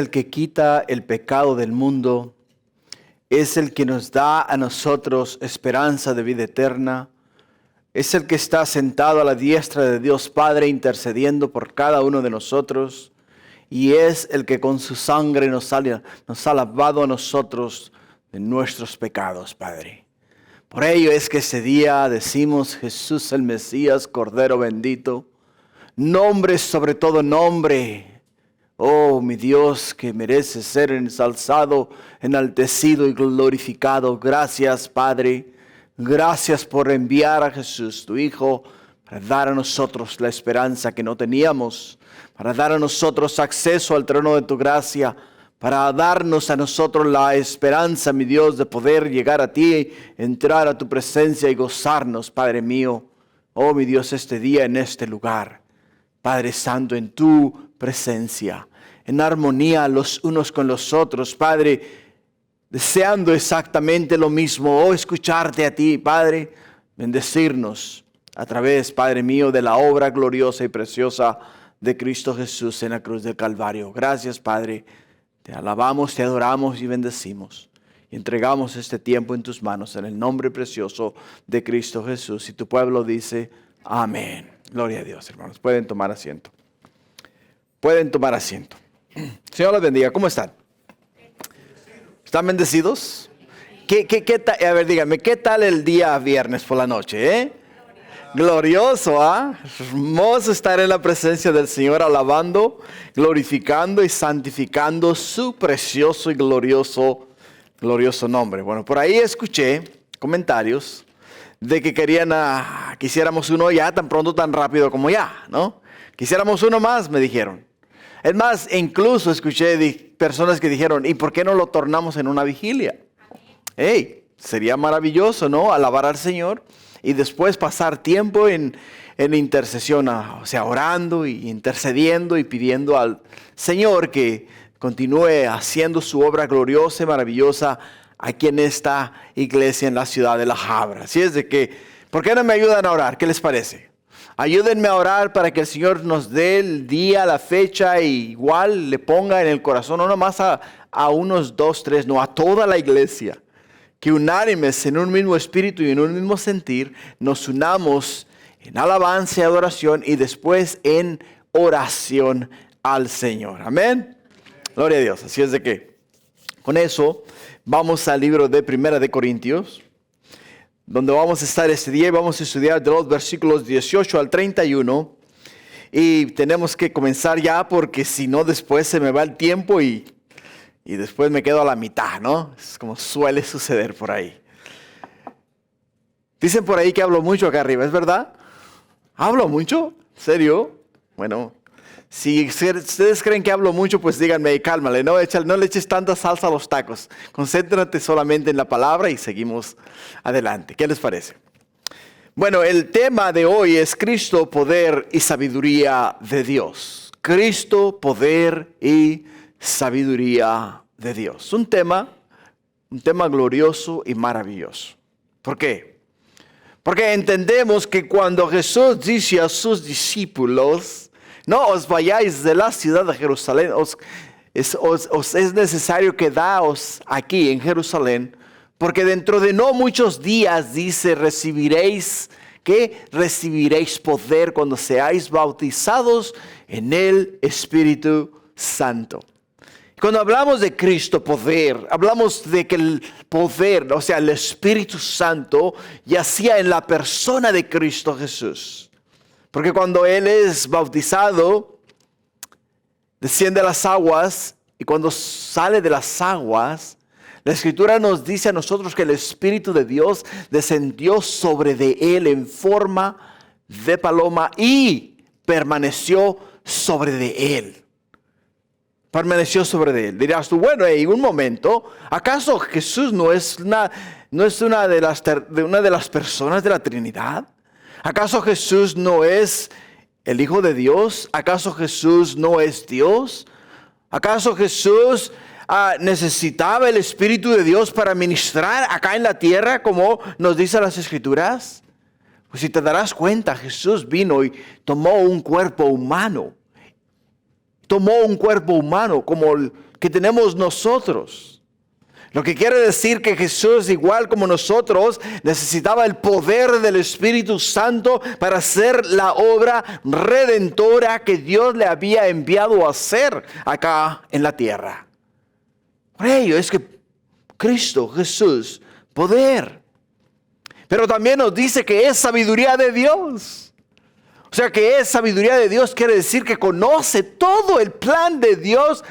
El que quita el pecado del mundo, es el que nos da a nosotros esperanza de vida eterna, es el que está sentado a la diestra de Dios Padre intercediendo por cada uno de nosotros, y es el que con su sangre nos ha lavado a nosotros de nuestros pecados, Padre. Por ello es que ese día decimos: Jesús el Mesías, Cordero bendito, nombre sobre todo nombre. Oh, mi Dios, que merece ser ensalzado, enaltecido y glorificado. Gracias, Padre. Gracias por enviar a Jesús, tu Hijo, para dar a nosotros la esperanza que no teníamos, para dar a nosotros acceso al trono de tu gracia, para darnos a nosotros la esperanza, mi Dios, de poder llegar a ti, entrar a tu presencia y gozarnos, Padre mío. Oh, mi Dios, este día en este lugar, Padre Santo, en tu presencia, en armonía los unos con los otros, Padre, deseando exactamente lo mismo, escucharte a ti, Padre, bendecirnos a través, Padre mío, de la obra gloriosa y preciosa de Cristo Jesús en la cruz del Calvario. Gracias, Padre, te alabamos, te adoramos y bendecimos. Y entregamos este tiempo en tus manos, en el nombre precioso de Cristo Jesús. Y tu pueblo dice, amén. Gloria a Dios, hermanos. Pueden tomar asiento. Pueden tomar asiento. Señor les bendiga. ¿Cómo están? ¿Están bendecidos? ¿Qué tal? A ver, díganme, ¿qué tal el día viernes por la noche? Glorioso, ¿ah? Hermoso estar en la presencia del Señor, alabando, glorificando y santificando su precioso y glorioso nombre. Bueno, por ahí escuché comentarios de que quisiéramos uno ya tan pronto, tan rápido como ya, ¿no? Quisiéramos uno más, me dijeron. Es más, incluso escuché personas que dijeron, ¿y por qué no lo tornamos en una vigilia? Sería maravilloso, ¿no? Alabar al Señor y después pasar tiempo en intercesión, o sea, orando y intercediendo y pidiendo al Señor que continúe haciendo su obra gloriosa y maravillosa aquí en esta iglesia en la ciudad de La Habra. Así es de que, ¿por qué no me ayudan a orar? ¿Qué les parece? Ayúdenme a orar para que el Señor nos dé el día, la fecha, y igual le ponga en el corazón, no nomás a unos 2, 3, no, a toda la iglesia, que unánimes en un mismo espíritu y en un mismo sentir, nos unamos en alabanza y adoración y después en oración al Señor. Amén. Gloria a Dios. Así es de que, con eso, vamos al libro de Primera de Corintios, donde vamos a estar este día y vamos a estudiar de los versículos 18 al 31. Y tenemos que comenzar ya porque si no después se me va el tiempo y después me quedo a la mitad, ¿no? Es como suele suceder por ahí. Dicen por ahí que hablo mucho acá arriba, ¿es verdad? ¿Hablo mucho? ¿Serio? Bueno, si ustedes creen que hablo mucho, pues díganme, cálmale, no le eches tanta salsa a los tacos. Concéntrate solamente en la palabra y seguimos adelante. ¿Qué les parece? Bueno, el tema de hoy es Cristo, poder y sabiduría de Dios. Cristo, poder y sabiduría de Dios. Un tema glorioso y maravilloso. ¿Por qué? Porque entendemos que cuando Jesús dice a sus discípulos, no os vayáis de la ciudad de Jerusalén, os es necesario quedaos aquí en Jerusalén, porque dentro de no muchos días, dice, recibiréis poder cuando seáis bautizados en el Espíritu Santo. Cuando hablamos de Cristo poder, hablamos de que el poder, o sea, el Espíritu Santo, yacía en la persona de Cristo Jesús. Porque cuando Él es bautizado, desciende a las aguas, y cuando sale de las aguas, la Escritura nos dice a nosotros que el Espíritu de Dios descendió sobre de Él en forma de paloma y permaneció sobre de Él. Permaneció sobre de Él. Dirás tú, bueno, un momento, ¿acaso Jesús no es una de las personas de la Trinidad? ¿Acaso Jesús no es el Hijo de Dios? ¿Acaso Jesús no es Dios? ¿Acaso Jesús necesitaba el Espíritu de Dios para ministrar acá en la tierra, como nos dicen las Escrituras? Pues si te darás cuenta, Jesús vino y tomó un cuerpo humano. Tomó un cuerpo humano como que tenemos nosotros. Lo que quiere decir que Jesús, igual como nosotros, necesitaba el poder del Espíritu Santo para hacer la obra redentora que Dios le había enviado a hacer acá en la tierra. Por ello es que Cristo, Jesús, poder. Pero también nos dice que es sabiduría de Dios. O sea, que es sabiduría de Dios quiere decir que conoce todo el plan de Dios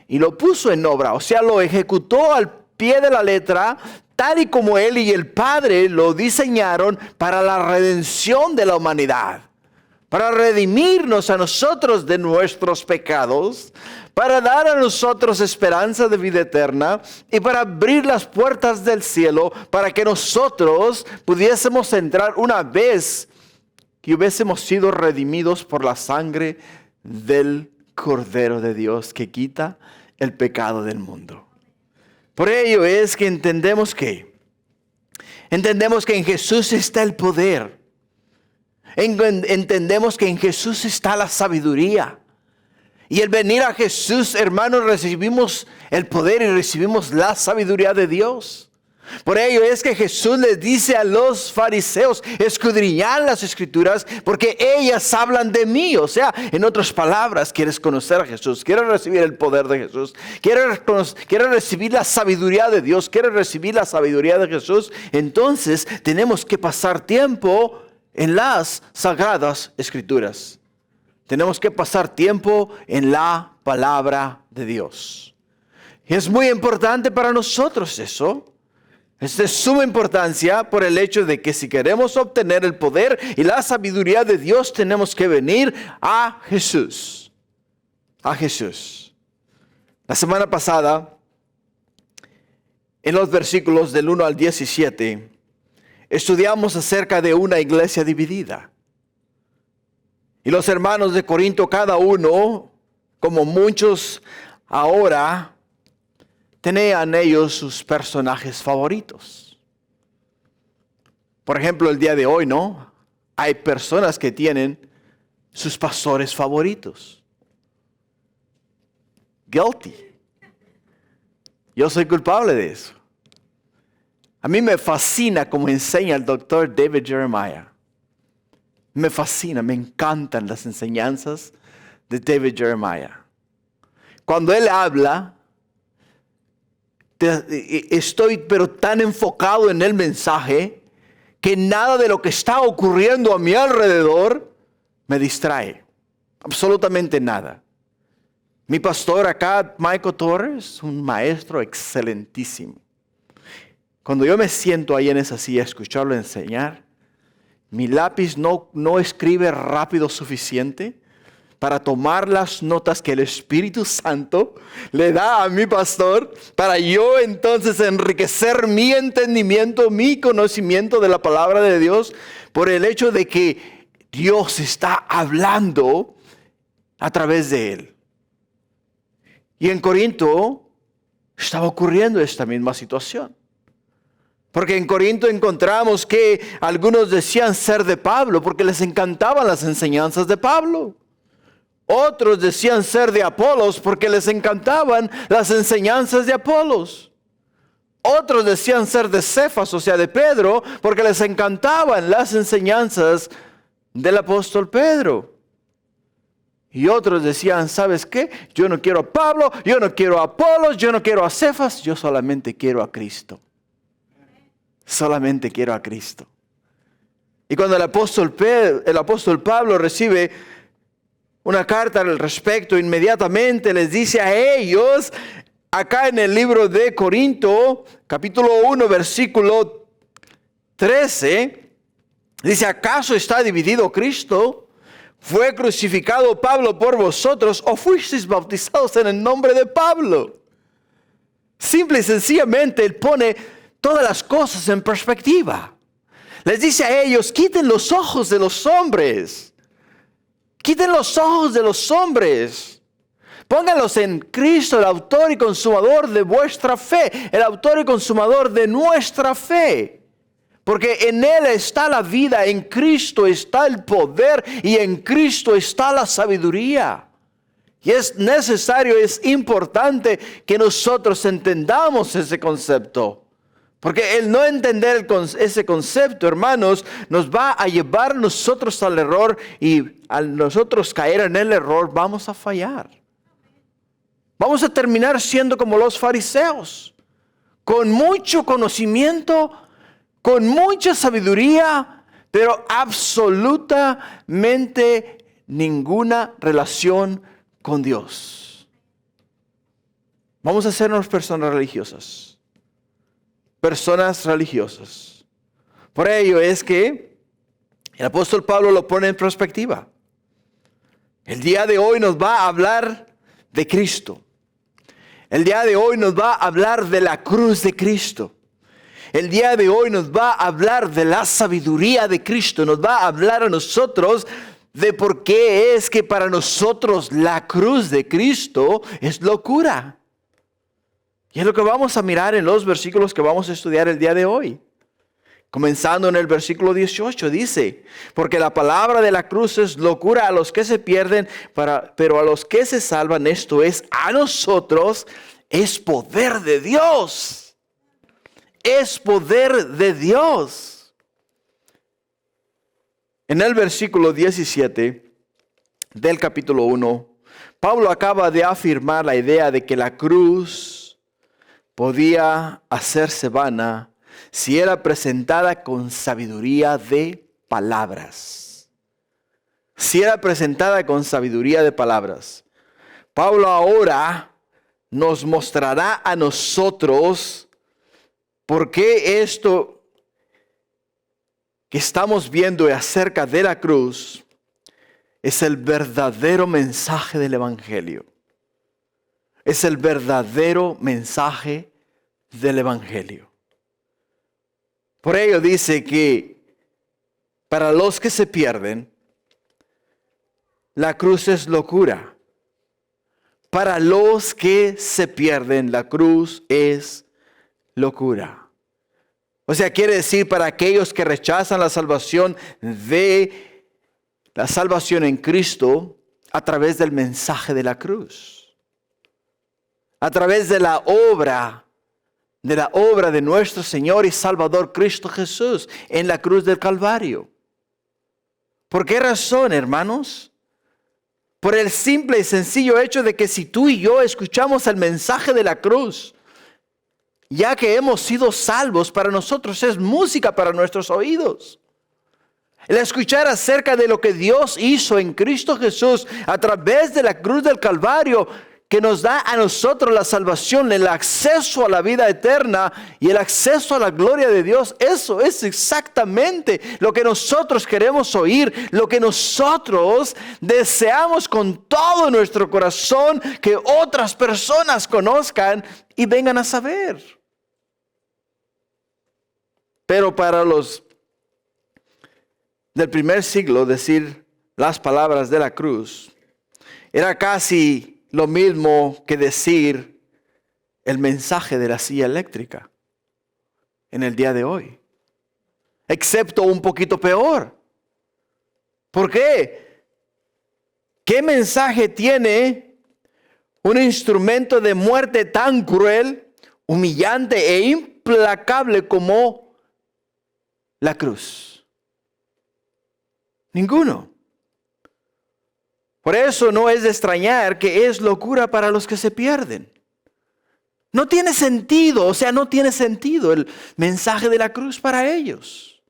y lo puso en obra. O sea, lo ejecutó al pie de la letra, tal y como Él y el Padre lo diseñaron para la redención de la humanidad. Para redimirnos a nosotros de nuestros pecados, para dar a nosotros esperanza de vida eterna y para abrir las puertas del cielo para que nosotros pudiésemos entrar una vez que hubiésemos sido redimidos por la sangre del Cordero de Dios que quita el pecado del mundo. Por ello es que entendemos que en Jesús está el poder. Entendemos que en Jesús está la sabiduría. Y al venir a Jesús, hermanos, recibimos el poder y recibimos la sabiduría de Dios. Por ello es que Jesús les dice a los fariseos, escudriñad las Escrituras porque ellas hablan de mí. O sea, en otras palabras, quieres conocer a Jesús, quieres recibir el poder de Jesús, quieres recibir la sabiduría de Dios, quieres recibir la sabiduría de Jesús. Entonces tenemos que pasar tiempo en las Sagradas Escrituras. Tenemos que pasar tiempo en la palabra de Dios. Y es muy importante para nosotros eso. Es de suma importancia por el hecho de que si queremos obtener el poder y la sabiduría de Dios, tenemos que venir a Jesús. A Jesús. La semana pasada, en los versículos del 1 al 17, estudiamos acerca de una iglesia dividida. Y los hermanos de Corinto, cada uno, como muchos ahora, tenían ellos sus personajes favoritos. Por ejemplo, el día de hoy, ¿no? Hay personas que tienen sus pastores favoritos. Guilty. Yo soy culpable de eso. A mí me fascina como enseña el doctor David Jeremiah. Me fascina, me encantan las enseñanzas de David Jeremiah. Cuando él habla, estoy pero tan enfocado en el mensaje que nada de lo que está ocurriendo a mi alrededor me distrae. Absolutamente nada. Mi pastor acá, Michael Torres, un maestro excelentísimo. Cuando yo me siento ahí en esa silla a escucharlo enseñar, mi lápiz no escribe rápido suficiente para tomar las notas que el Espíritu Santo le da a mi pastor, para yo entonces enriquecer mi entendimiento, mi conocimiento de la palabra de Dios, por el hecho de que Dios está hablando a través de él. Y en Corinto estaba ocurriendo esta misma situación. Porque en Corinto encontramos que algunos decían ser de Pablo porque les encantaban las enseñanzas de Pablo. Otros decían ser de Apolos porque les encantaban las enseñanzas de Apolos. Otros decían ser de Cefas, o sea, de Pedro, porque les encantaban las enseñanzas del apóstol Pedro. Y otros decían, ¿sabes qué? Yo no quiero a Pablo, yo no quiero a Apolos, yo no quiero a Cefas, yo solamente quiero a Cristo. Solamente quiero a Cristo. Y cuando el apóstol Pablo recibe una carta al respecto, inmediatamente les dice a ellos, acá en el libro de Corinto, capítulo 1, versículo 13, dice, ¿acaso está dividido Cristo? ¿Fue crucificado Pablo por vosotros o fuisteis bautizados en el nombre de Pablo? Simple y sencillamente él pone todas las cosas en perspectiva. Les dice a ellos, quiten los ojos de los hombres. Quiten los ojos de los hombres. Pónganlos en Cristo, el autor y consumador de vuestra fe. El autor y consumador de nuestra fe. Porque en Él está la vida, en Cristo está el poder y en Cristo está la sabiduría. Y es necesario, es importante que nosotros entendamos ese concepto. Porque el no entender ese concepto, hermanos, nos va a llevar nosotros al error, y al nosotros caer en el error vamos a fallar. Vamos a terminar siendo como los fariseos, con mucho conocimiento, con mucha sabiduría, pero absolutamente ninguna relación con Dios. Vamos a hacernos personas religiosas. Personas religiosas. Por ello es que el apóstol Pablo lo pone en perspectiva. El día de hoy nos va a hablar de Cristo. El día de hoy nos va a hablar de la cruz de Cristo. El día de hoy nos va a hablar de la sabiduría de Cristo. Nos va a hablar a nosotros de por qué es que para nosotros la cruz de Cristo es locura. Y es lo que vamos a mirar en los versículos que vamos a estudiar el día de hoy. Comenzando en el versículo 18, dice: porque la palabra de la cruz es locura a los que se pierden, pero a los que se salvan, esto es, a nosotros, es poder de Dios. Es poder de Dios. En el versículo 17 del capítulo 1, Pablo acaba de afirmar la idea de que la cruz podía hacerse vana si era presentada con sabiduría de palabras. Si era presentada con sabiduría de palabras. Pablo ahora nos mostrará a nosotros por qué esto que estamos viendo acerca de la cruz es el verdadero mensaje del Evangelio. Es el verdadero mensaje del Evangelio. Por ello dice que para los que se pierden, la cruz es locura. Para los que se pierden, la cruz es locura. O sea, quiere decir para aquellos que rechazan la salvación en Cristo a través del mensaje de la cruz. A través de la obra de nuestro Señor y Salvador Cristo Jesús en la cruz del Calvario. ¿Por qué razón, hermanos? Por el simple y sencillo hecho de que si tú y yo escuchamos el mensaje de la cruz, ya que hemos sido salvos, para nosotros es música para nuestros oídos. El escuchar acerca de lo que Dios hizo en Cristo Jesús a través de la cruz del Calvario, que nos da a nosotros la salvación, el acceso a la vida eterna y el acceso a la gloria de Dios. Eso es exactamente lo que nosotros queremos oír, lo que nosotros deseamos con todo nuestro corazón que otras personas conozcan y vengan a saber. Pero para los del primer siglo, decir las palabras de la cruz era casi lo mismo que decir el mensaje de la silla eléctrica en el día de hoy. Excepto un poquito peor. ¿Por qué? ¿Qué mensaje tiene un instrumento de muerte tan cruel, humillante e implacable como la cruz? Ninguno. Por eso no es de extrañar que es locura para los que se pierden. No tiene sentido, no tiene sentido el mensaje de la cruz para ellos.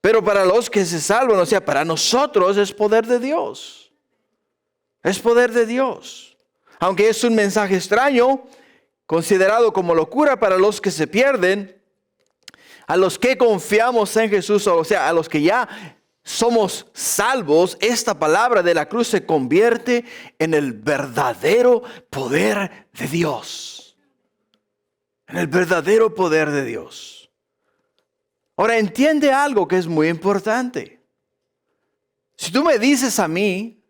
Pero para los que se salvan, para nosotros es poder de Dios. Es poder de Dios. Aunque es un mensaje extraño, considerado como locura para los que se pierden, a los que confiamos en Jesús, a los que ya somos salvos, esta palabra de la cruz se convierte en el verdadero poder de Dios. En el verdadero poder de Dios. Ahora entiende algo que es muy importante. Si tú me dices a mí,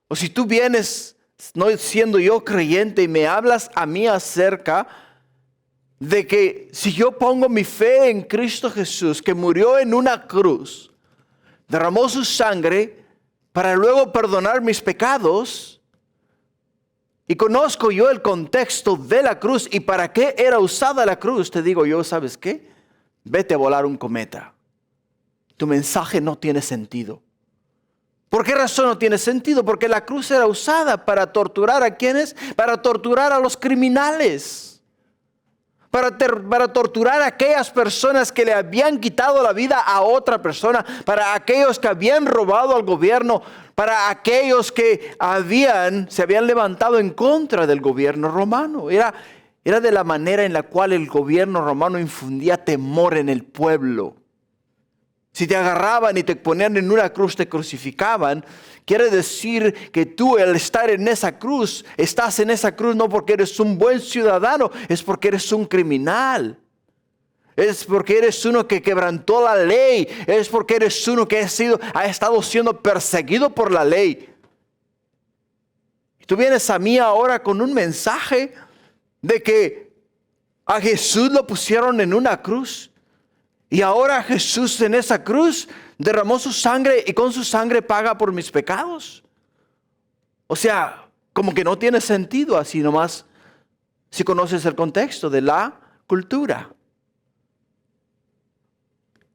o si tú vienes no siendo yo creyente y me hablas a mí acerca de que si yo pongo mi fe en Cristo Jesús, que murió en una cruz, derramó su sangre para luego perdonar mis pecados, y conozco yo el contexto de la cruz y para qué era usada la cruz, te digo yo, ¿sabes qué? Vete a volar un cometa. Tu mensaje no tiene sentido. ¿Por qué razón no tiene sentido? Porque la cruz era usada para torturar ¿a quiénes? Para torturar a los criminales. Para torturar a aquellas personas que le habían quitado la vida a otra persona, para aquellos que habían robado al gobierno, para aquellos que se habían levantado en contra del gobierno romano. Era de la manera en la cual el gobierno romano infundía temor en el pueblo. Si te agarraban y te ponían en una cruz, te crucificaban, quiere decir que tú al estar en esa cruz, estás en esa cruz no porque eres un buen ciudadano, es porque eres un criminal. Es porque eres uno que quebrantó la ley, es porque eres uno que ha estado siendo perseguido por la ley. Y tú vienes a mí ahora con un mensaje de que a Jesús lo pusieron en una cruz. Y ahora Jesús en esa cruz derramó su sangre y con su sangre paga por mis pecados. O sea, como que no tiene sentido así nomás si conoces el contexto de la cultura.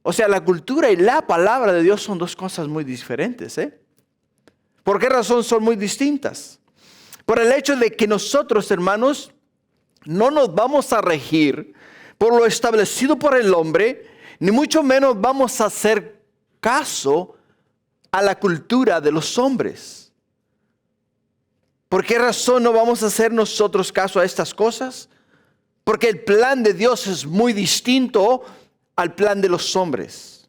O sea, la cultura y la palabra de Dios son dos cosas muy diferentes, ¿eh? ¿Por qué razón son muy distintas? Por el hecho de que nosotros, hermanos, no nos vamos a regir por lo establecido por el hombre, ni mucho menos vamos a hacer caso a la cultura de los hombres. ¿Por qué razón no vamos a hacer nosotros caso a estas cosas? Porque el plan de Dios es muy distinto al plan de los hombres.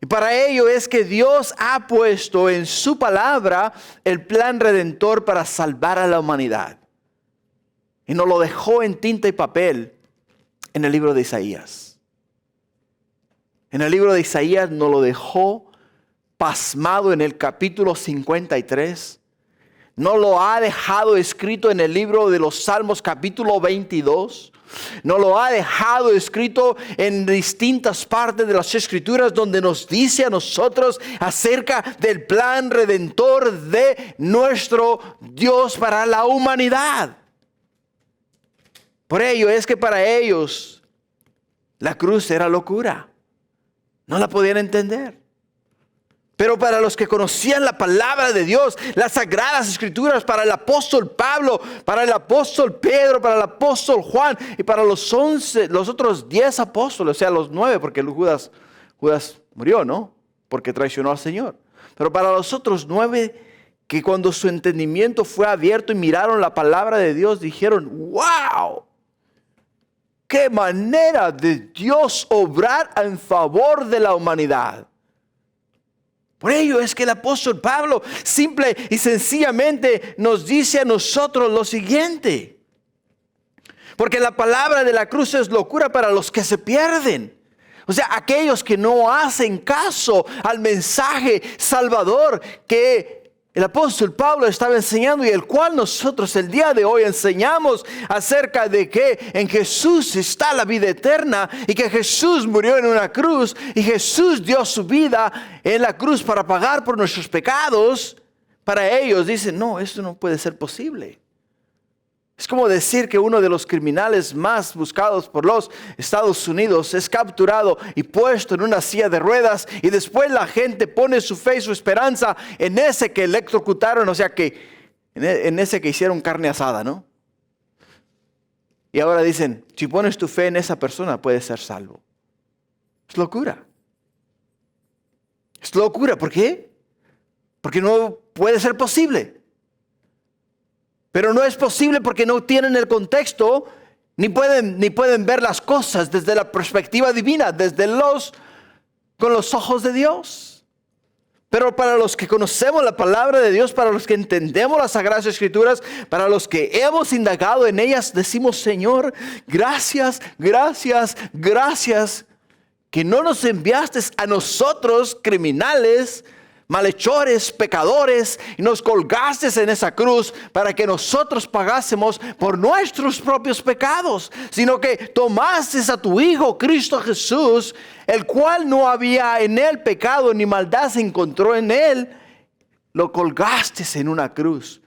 Y para ello es que Dios ha puesto en su palabra el plan redentor para salvar a la humanidad. Y nos lo dejó en tinta y papel en el libro de Isaías. En el libro de Isaías nos lo dejó pasmado en el capítulo 53. Nos lo ha dejado escrito en el libro de los Salmos capítulo 22. Nos lo ha dejado escrito en distintas partes de las Escrituras donde nos dice a nosotros acerca del plan redentor de nuestro Dios para la humanidad. Por ello es que para ellos la cruz era locura. No la podían entender. Pero para los que conocían la palabra de Dios, las sagradas escrituras, para el apóstol Pablo, para el apóstol Pedro, para el apóstol Juan y para los otros 10 apóstoles, o sea, los 9, porque Judas murió, ¿no? Porque traicionó al Señor. Pero para los otros 9, que cuando su entendimiento fue abierto y miraron la palabra de Dios, dijeron, ¡wow! ¡Qué manera de Dios obrar en favor de la humanidad! Por ello es que el apóstol Pablo simple y sencillamente nos dice a nosotros lo siguiente. Porque la palabra de la cruz es locura para los que se pierden. O sea, aquellos que no hacen caso al mensaje salvador que el apóstol Pablo estaba enseñando y el cual nosotros el día de hoy enseñamos acerca de que en Jesús está la vida eterna y que Jesús murió en una cruz y Jesús dio su vida en la cruz para pagar por nuestros pecados. Para ellos dicen, no, esto no puede ser posible. Es como decir que uno de los criminales más buscados por los Estados Unidos es capturado y puesto en una silla de ruedas y después la gente pone su fe y su esperanza en ese que electrocutaron, o sea que en ese que hicieron carne asada, ¿no? Y ahora dicen, si pones tu fe en esa persona puedes ser salvo. Es locura. Es locura, ¿por qué? Porque no puede ser posible. Pero no es posible porque no tienen el contexto, ni pueden ver las cosas desde la perspectiva divina, con los ojos de Dios. Pero para los que conocemos la palabra de Dios, para los que entendemos las Sagradas Escrituras, para los que hemos indagado en ellas, decimos, Señor, gracias, gracias, gracias, que no nos enviaste a nosotros, criminales, malhechores, pecadores, y nos colgaste en esa cruz para que nosotros pagásemos por nuestros propios pecados, sino que tomaste a tu Hijo Cristo Jesús, el cual no había en él pecado ni maldad se encontró en él, lo colgaste en una cruz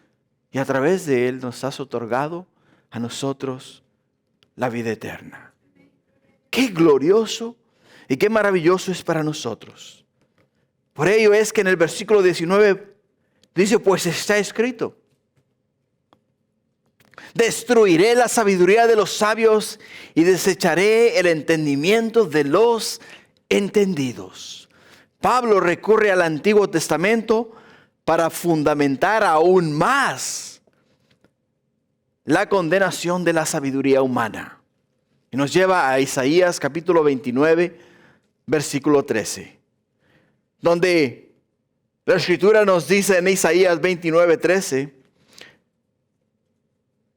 Y a través de Él nos has otorgado a nosotros la vida eterna. Qué glorioso y qué maravilloso es para nosotros. Por ello es que en el versículo 19 dice, pues está escrito: destruiré la sabiduría de los sabios y desecharé el entendimiento de los entendidos. Pablo recurre al Antiguo Testamento para fundamentar aún más la condenación de la sabiduría humana. Y nos lleva a Isaías capítulo 29, versículo 13. Donde la Escritura nos dice en Isaías 29, 13,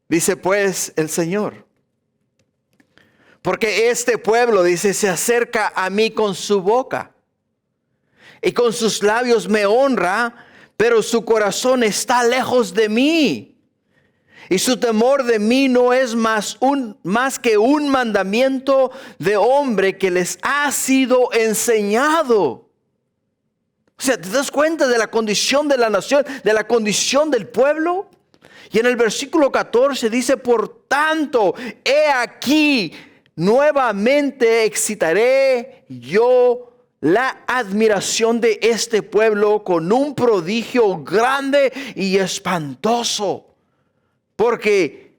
dice pues el Señor: porque este pueblo, dice, se acerca a mí con su boca y con sus labios me honra, pero su corazón está lejos de mí. Y su temor de mí no es más que un mandamiento de hombre que les ha sido enseñado. O sea, ¿te das cuenta de la condición de la nación, de la condición del pueblo? Y en el versículo 14 dice: por tanto, he aquí, nuevamente excitaré yo la admiración de este pueblo con un prodigio grande y espantoso. Porque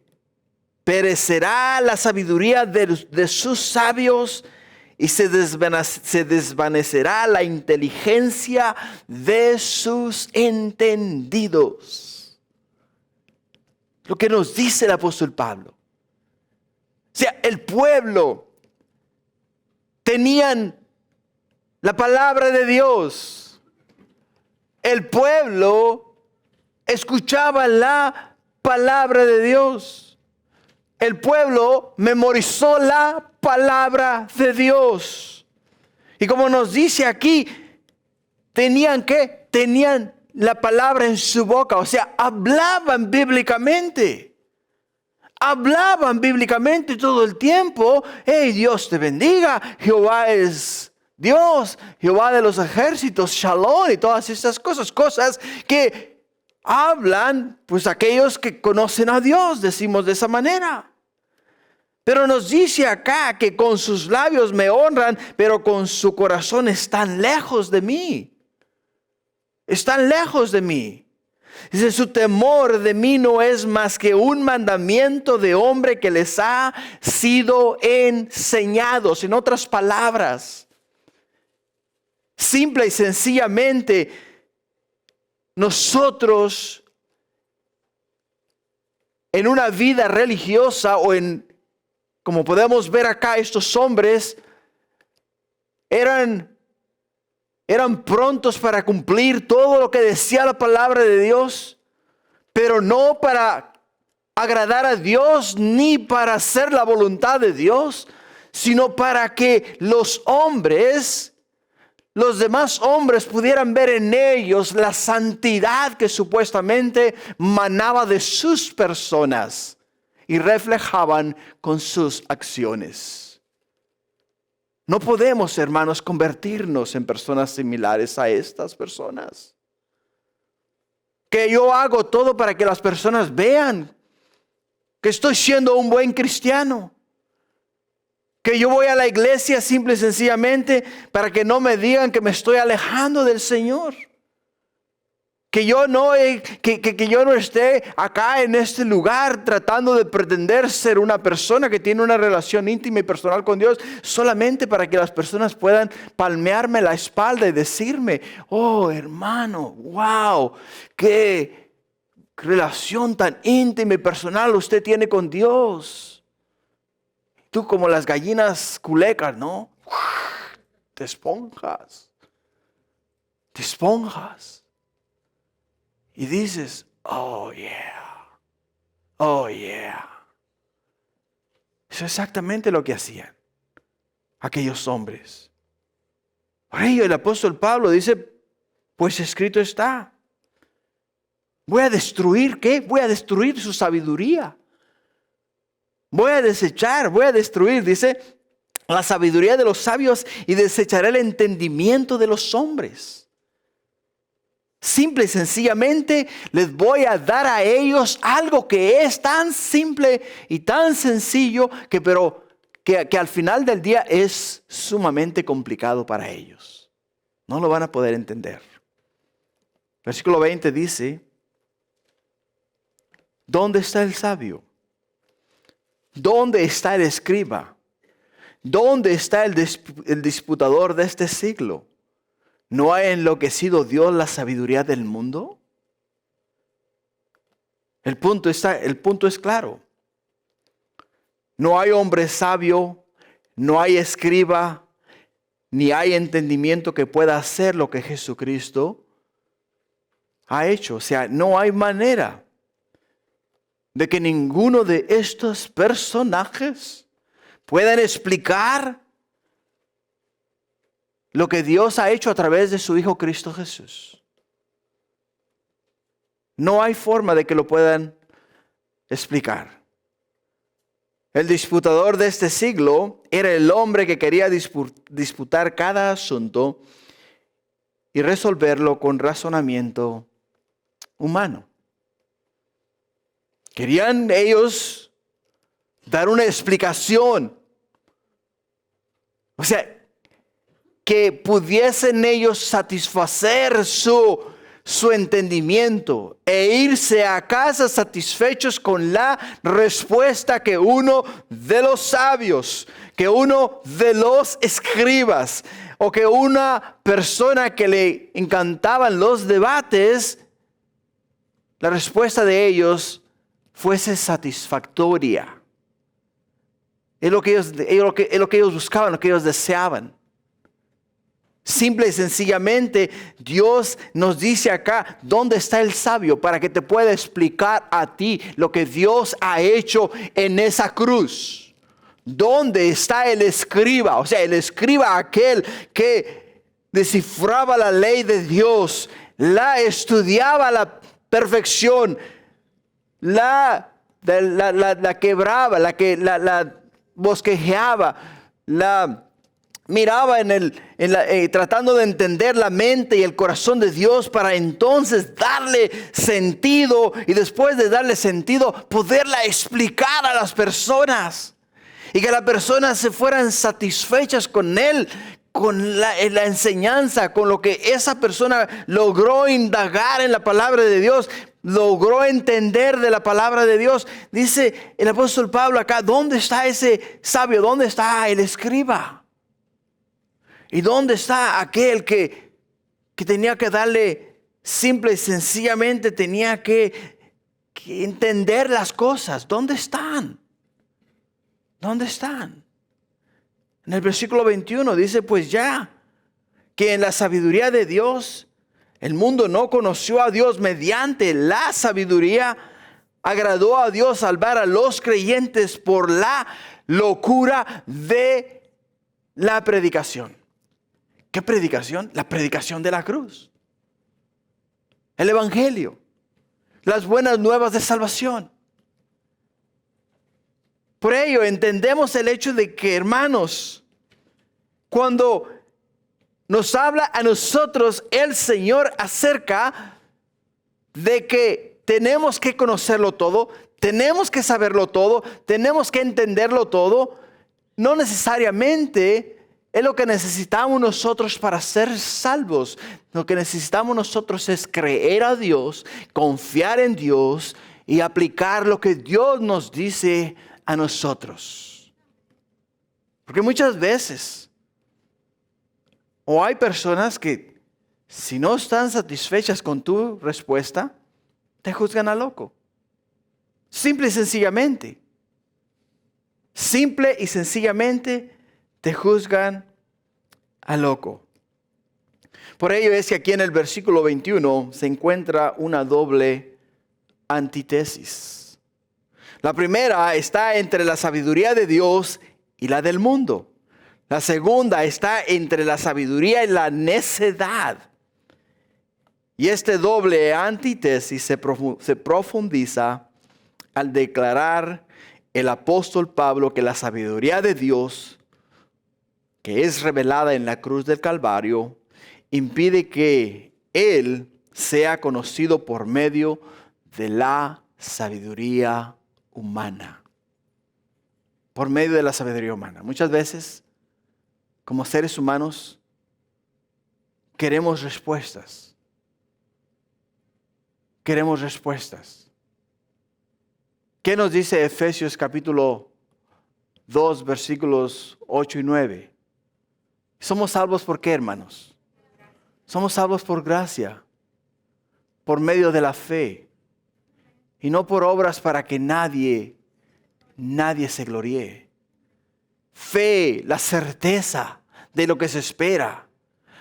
perecerá la sabiduría de sus sabios y se desvanecerá la inteligencia de sus entendidos. Lo que nos dice el apóstol Pablo. O sea, el pueblo tenían la palabra de Dios. El pueblo escuchaba la palabra de Dios. El pueblo memorizó la palabra de Dios. Y como nos dice aquí, tenían la palabra en su boca. O sea, hablaban bíblicamente. Hablaban bíblicamente todo el tiempo. Hey, Dios te bendiga. Jehová es Dios. Jehová de los ejércitos. Shalom y todas estas cosas. Cosas que hablan, pues, aquellos que conocen a Dios, decimos de esa manera. Pero nos dice acá que con sus labios me honran, pero con su corazón están lejos de mí. Están lejos de mí. Dice: su temor de mí no es más que un mandamiento de hombre que les ha sido enseñado. En otras palabras, simple y sencillamente, nosotros en una vida religiosa como podemos ver acá, estos hombres eran prontos para cumplir todo lo que decía la palabra de Dios, pero no para agradar a Dios ni para hacer la voluntad de Dios, sino para que los demás hombres pudieran ver en ellos la santidad que supuestamente manaba de sus personas y reflejaban con sus acciones. No podemos, hermanos, convertirnos en personas similares a estas personas. Que yo hago todo para que las personas vean que estoy siendo un buen cristiano. Que yo voy a la iglesia simple y sencillamente para que no me digan que me estoy alejando del Señor. Que yo no esté acá en este lugar tratando de pretender ser una persona que tiene una relación íntima y personal con Dios solamente para que las personas puedan palmearme la espalda y decirme: oh, hermano, wow, qué relación tan íntima y personal usted tiene con Dios. Tú, como las gallinas culecas, ¿no? Te esponjas. Y dices: oh yeah. Eso es exactamente lo que hacían aquellos hombres. Por ello el apóstol Pablo dice: pues escrito está. Voy a destruir, ¿qué? Voy a destruir su sabiduría. Voy a destruir, dice, la sabiduría de los sabios y desecharé el entendimiento de los hombres. Simple y sencillamente les voy a dar a ellos algo que es tan simple y tan sencillo que al final del día es sumamente complicado para ellos. No lo van a poder entender. Versículo 20 dice, ¿dónde está el sabio? ¿Dónde está el escriba? ¿Dónde está el disputador de este siglo? ¿No ha enloquecido Dios la sabiduría del mundo? El punto es claro. No hay hombre sabio, no hay escriba, ni hay entendimiento que pueda hacer lo que Jesucristo ha hecho. O sea, no hay manera de que ninguno de estos personajes puedan explicar lo que Dios ha hecho a través de su Hijo Cristo Jesús. No hay forma de que lo puedan explicar. El disputador de este siglo era el hombre que quería disputar cada asunto y resolverlo con razonamiento humano. Querían ellos dar una explicación. O sea, que pudiesen ellos satisfacer su entendimiento e irse a casa satisfechos con la respuesta que uno de los sabios, que uno de los escribas o que una persona que le encantaban los debates, la respuesta de ellos fuese satisfactoria. Es lo que ellos buscaban, lo que ellos deseaban. Simple y sencillamente, Dios nos dice acá, ¿dónde está el sabio? Para que te pueda explicar a ti lo que Dios ha hecho en esa cruz. ¿Dónde está el escriba? O sea, el escriba aquel que descifraba la ley de Dios, la estudiaba a la perfección, la quebraba, la bosquejeaba, la miraba tratando de entender la mente y el corazón de Dios para entonces darle sentido y después de darle sentido poderla explicar a las personas y que las personas se fueran satisfechas con él, con la enseñanza, con lo que esa persona logró indagar en la palabra de Dios, logró entender de la palabra de Dios. Dice el apóstol Pablo acá, ¿dónde está ese sabio? ¿Dónde está el escriba? ¿Y dónde está aquel que tenía que darle simple y sencillamente tenía que entender las cosas? ¿Dónde están? ¿Dónde están? En el versículo 21 dice, pues ya que en la sabiduría de Dios, el mundo no conoció a Dios mediante la sabiduría, agradó a Dios salvar a los creyentes por la locura de la predicación. ¿Qué predicación? La predicación de la cruz. El evangelio. Las buenas nuevas de salvación. Por ello entendemos el hecho de que, hermanos, cuando nos habla a nosotros el Señor acerca de que tenemos que conocerlo todo, tenemos que saberlo todo, tenemos que entenderlo todo, no necesariamente es lo que necesitamos nosotros para ser salvos. Lo que necesitamos nosotros es creer a Dios, confiar en Dios y aplicar lo que Dios nos dice a nosotros. Porque muchas veces, o hay personas que si no están satisfechas con tu respuesta, te juzgan a loco. Simple y sencillamente. Simple y sencillamente te juzgan a loco. Por ello es que aquí en el versículo 21 se encuentra una doble antítesis. La primera está entre la sabiduría de Dios y la del mundo. La segunda está entre la sabiduría y la necedad. Y este doble antítesis se profundiza al declarar el apóstol Pablo que la sabiduría de Dios, que es revelada en la cruz del Calvario, impide que Él sea conocido por medio de la sabiduría humana. Por medio de la sabiduría humana. Muchas veces, como seres humanos, queremos respuestas. Queremos respuestas. ¿Qué nos dice Efesios capítulo 2, versículos 8 y 9? ¿Somos salvos por qué, hermanos? Somos salvos por gracia, por medio de la fe, y no por obras para que nadie se gloríe. Fe, la certeza de lo que se espera,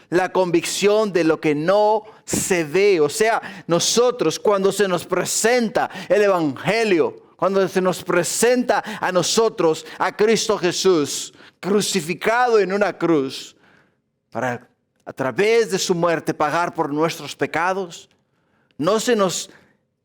la convicción de lo que no se ve. O sea, nosotros cuando se nos presenta el Evangelio, cuando se nos presenta a nosotros a Cristo Jesús, crucificado en una cruz, para a través de su muerte pagar por nuestros pecados, no se nos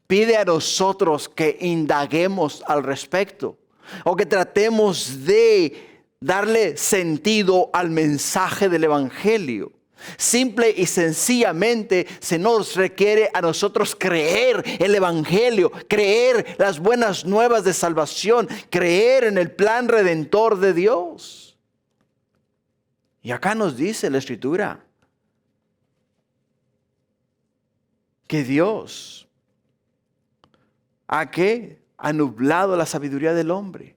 pide a nosotros que indaguemos al respecto o que tratemos de darle sentido al mensaje del Evangelio. Simple y sencillamente se nos requiere a nosotros creer el Evangelio, creer las buenas nuevas de salvación, creer en el plan redentor de Dios. Y acá nos dice la Escritura que Dios ha nublado la sabiduría del hombre.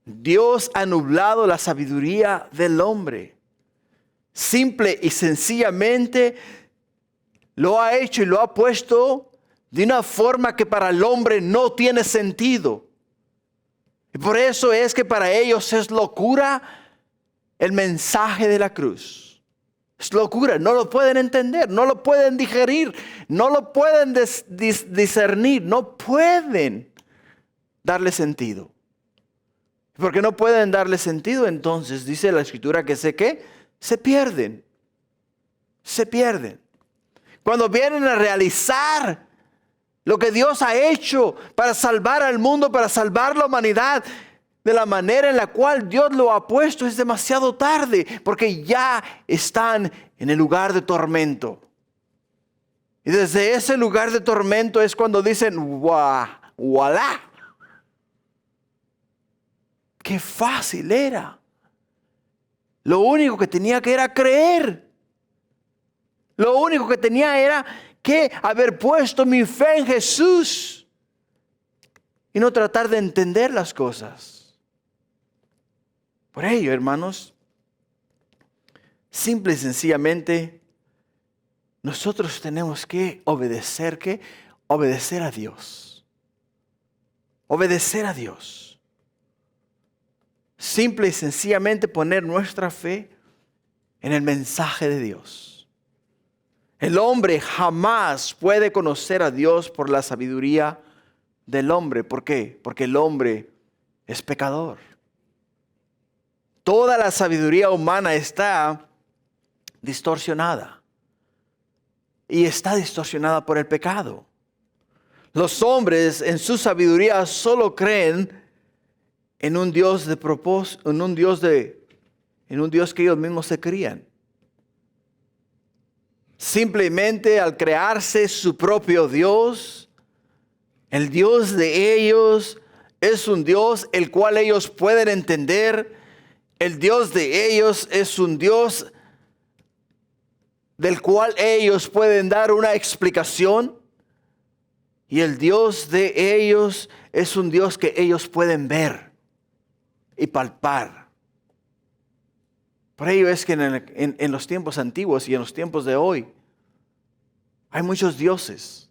Dios ha nublado la sabiduría del hombre. Simple y sencillamente lo ha hecho y lo ha puesto de una forma que para el hombre no tiene sentido. Y por eso es que para ellos es locura el mensaje de la cruz. Es locura, no lo pueden entender, no lo pueden digerir, no lo pueden discernir, no pueden darle sentido. Porque no pueden darle sentido, entonces dice la Escritura que se pierden. Se pierden. Cuando vienen a realizar lo que Dios ha hecho para salvar al mundo, para salvar la humanidad, de la manera en la cual Dios lo ha puesto, es demasiado tarde, porque ya están en el lugar de tormento. Y desde ese lugar de tormento es cuando dicen, ¡voilá! ¡Qué fácil era! Lo único que tenía que era creer. Lo único que tenía era que haber puesto mi fe en Jesús y no tratar de entender las cosas. Por ello, hermanos, simple y sencillamente, nosotros tenemos que obedecer a Dios. Obedecer a Dios. Simple y sencillamente poner nuestra fe en el mensaje de Dios. El hombre jamás puede conocer a Dios por la sabiduría del hombre. ¿Por qué? Porque el hombre es pecador. Toda la sabiduría humana está distorsionada. Y está distorsionada por el pecado. Los hombres en su sabiduría solo creen en un Dios de propósito, en un Dios que ellos mismos se crían. Simplemente al crearse su propio Dios, el Dios de ellos es un Dios el cual ellos pueden entender. El Dios de ellos es un Dios del cual ellos pueden dar una explicación. Y el Dios de ellos es un Dios que ellos pueden ver y palpar. Por ello es que en los tiempos antiguos y en los tiempos de hoy hay muchos dioses.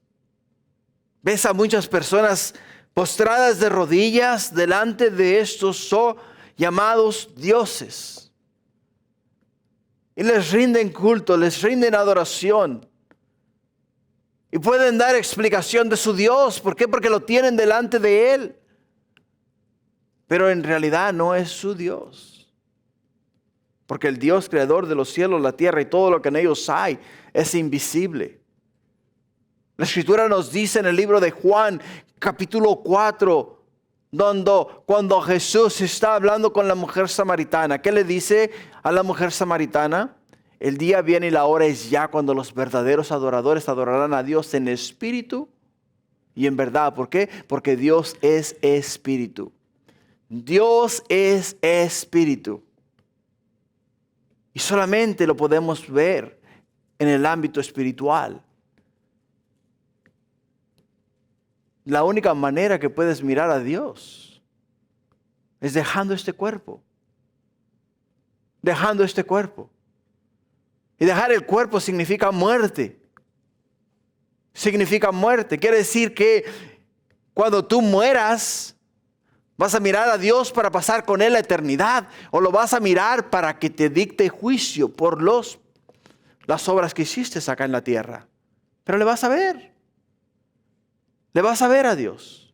Ves a muchas personas postradas de rodillas delante de estos llamados dioses. Y les rinden culto, les rinden adoración. Y pueden dar explicación de su Dios. ¿Por qué? Porque lo tienen delante de Él. Pero en realidad no es su Dios. Porque el Dios creador de los cielos, la tierra y todo lo que en ellos hay es invisible. La Escritura nos dice en el libro de Juan, capítulo 4, cuando Jesús está hablando con la mujer samaritana. ¿Qué le dice a la mujer samaritana? El día viene y la hora es ya cuando los verdaderos adoradores adorarán a Dios en espíritu y en verdad. ¿Por qué? Porque Dios es espíritu. Dios es espíritu. Y solamente lo podemos ver en el ámbito espiritual. La única manera que puedes mirar a Dios es dejando este cuerpo. Dejando este cuerpo. Y dejar el cuerpo significa muerte. Significa muerte. Quiere decir que cuando tú mueras, vas a mirar a Dios para pasar con Él la eternidad. O lo vas a mirar para que te dicte juicio por las obras que hiciste acá en la tierra. Pero le vas a ver. Le vas a ver a Dios.